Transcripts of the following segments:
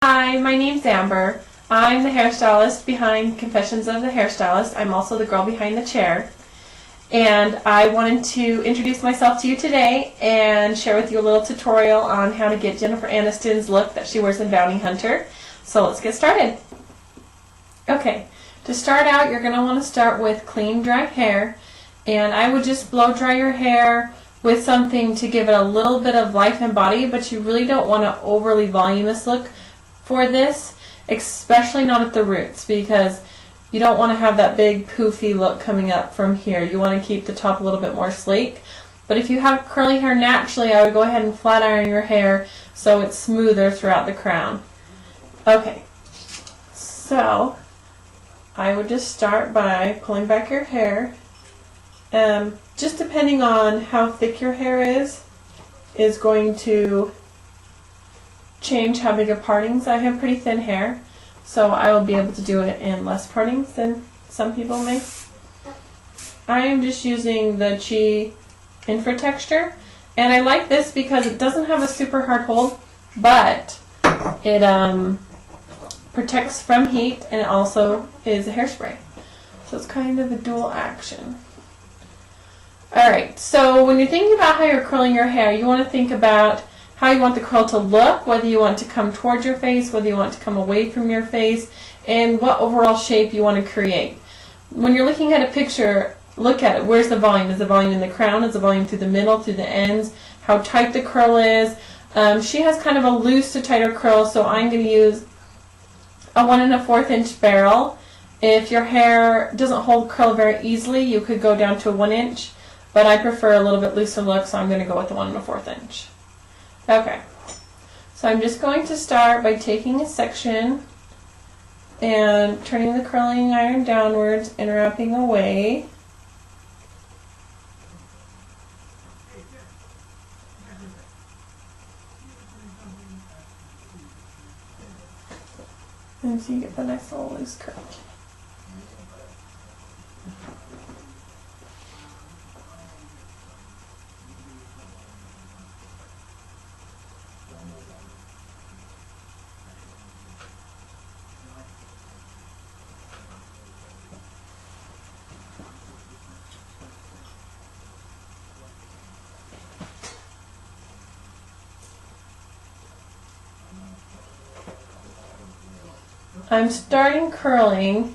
Hi, my name's Amber. I'm the hairstylist behind Confessions of the Hairstylist. I'm also the girl behind the chair. And I wanted to introduce myself to you today and share with you a little tutorial on how to get Jennifer Aniston's look that she wears in Bounty Hunter. So let's get started. Okay, to start out, you're going to want to start with clean, dry hair. And I would just blow dry your hair with something to give it a little bit of life and body, but you really don't want to overly voluminous look for this, especially not at the roots, because you don't want to have that big poofy look coming up from here. You want to keep the top a little bit more sleek. But if you have curly hair naturally, I would go ahead and flat iron your hair so it's smoother throughout the crown. Okay, so I would just start by pulling back your hair. Just depending on how thick your hair is going to change how big of partings. I have pretty thin hair, so I will be able to do it in less partings than some people may. I am just using the Chi Infra texture, and I like this because it doesn't have a super hard hold, but it protects from heat, and it also is a hairspray. So it's kind of a dual action. Alright, so when you're thinking about how you're curling your hair, you want to think about how you want the curl to look, whether you want to come towards your face, whether you want to come away from your face, and what overall shape you want to create. When you're looking at a picture, look at it. Where's the volume? Is the volume in the crown? Is the volume through the middle, through the ends? How tight the curl is? She has kind of a loose to tighter curl, so I'm going to use a 1 1/4 inch barrel. If your hair doesn't hold curl very easily, you could go down to a 1 inch. But I prefer a little bit looser look, so I'm going to go with the 1 1/4 inch. Okay, so I'm just going to start by taking a section and turning the curling iron downwards and wrapping away. And so you get the nice little loose curl. I'm starting curling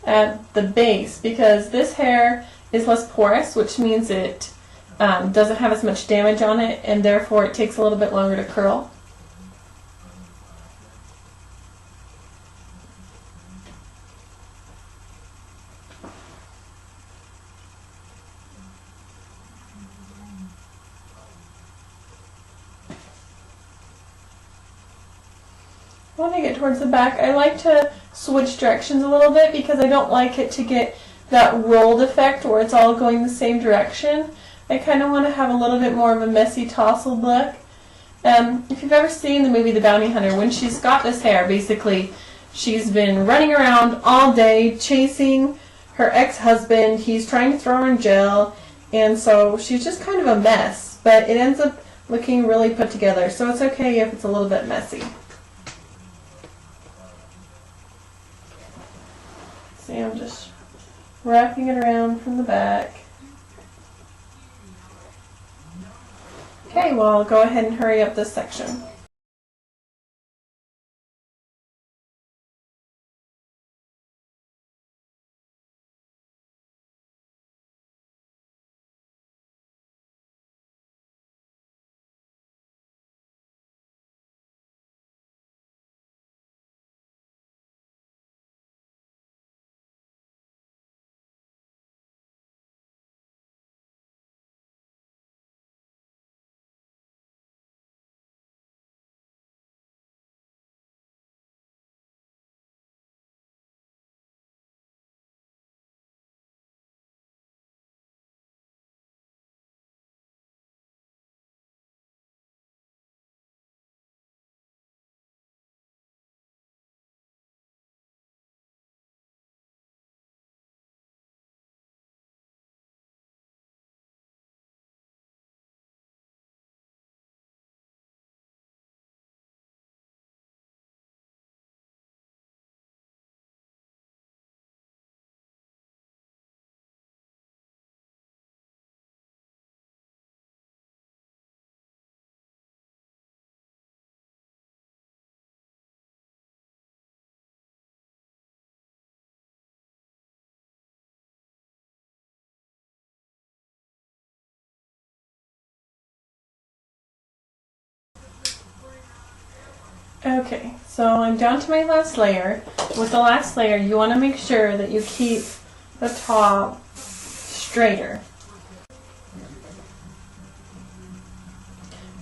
at the base because this hair is less porous, which means it doesn't have as much damage on it, and therefore it takes a little bit longer to curl. When I get towards the back, I like to switch directions a little bit because I don't like it to get that rolled effect where it's all going the same direction. I kind of want to have a little bit more of a messy tousled look. If you've ever seen the movie The Bounty Hunter, when she's got this hair, basically she's been running around all day chasing her ex-husband. He's trying to throw her in jail, and so she's just kind of a mess, but it ends up looking really put together, so it's okay if it's a little bit messy. See, I'm just wrapping it around from the back. Okay, well, I'll go ahead and hurry up this section. Okay, so I'm down to my last layer. With the last layer, you want to make sure that you keep the top straighter.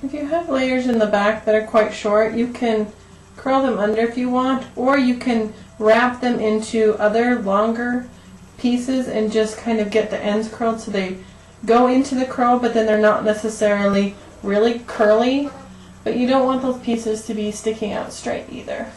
If you have layers in the back that are quite short, you can curl them under if you want, or you can wrap them into other longer pieces and just kind of get the ends curled so they go into the curl, but then they're not necessarily really curly. But you don't want those pieces to be sticking out straight either.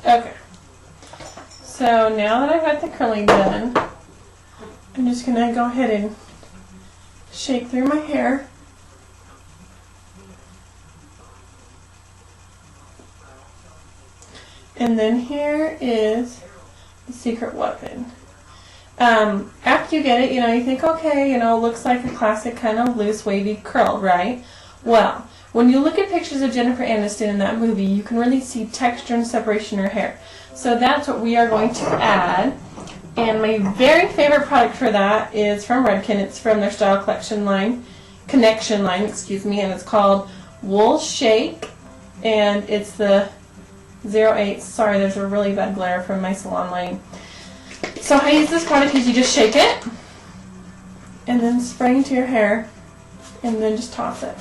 Okay, so now that I've got the curling done, I'm just going to go ahead and shake through my hair. And then here is the secret weapon. After you get it, you think, okay, it looks like a classic kind of loose, wavy curl, right? Well, when you look at pictures of Jennifer Aniston in that movie, you can really see texture and separation in her hair. So that's what we are going to add. And my very favorite product for that is from Redken. It's from their Style Connection line, and it's called Wool Shake, and it's the 08. Sorry, there's a really bad glare from my salon lighting. So how you use this product is you just shake it, and then spray into your hair, and then just toss it.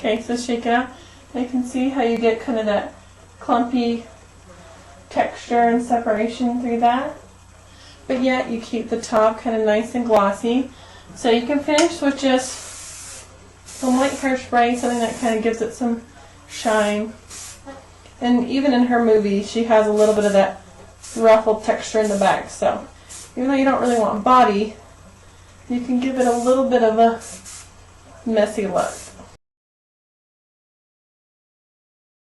Okay, so shake it out. And you can see how you get kind of that clumpy texture and separation through that. But yet you keep the top kind of nice and glossy. So you can finish with just some light hairspray, something that kind of gives it some shine. And even in her movie, she has a little bit of that ruffled texture in the back. So even though you don't really want body, you can give it a little bit of a messy look.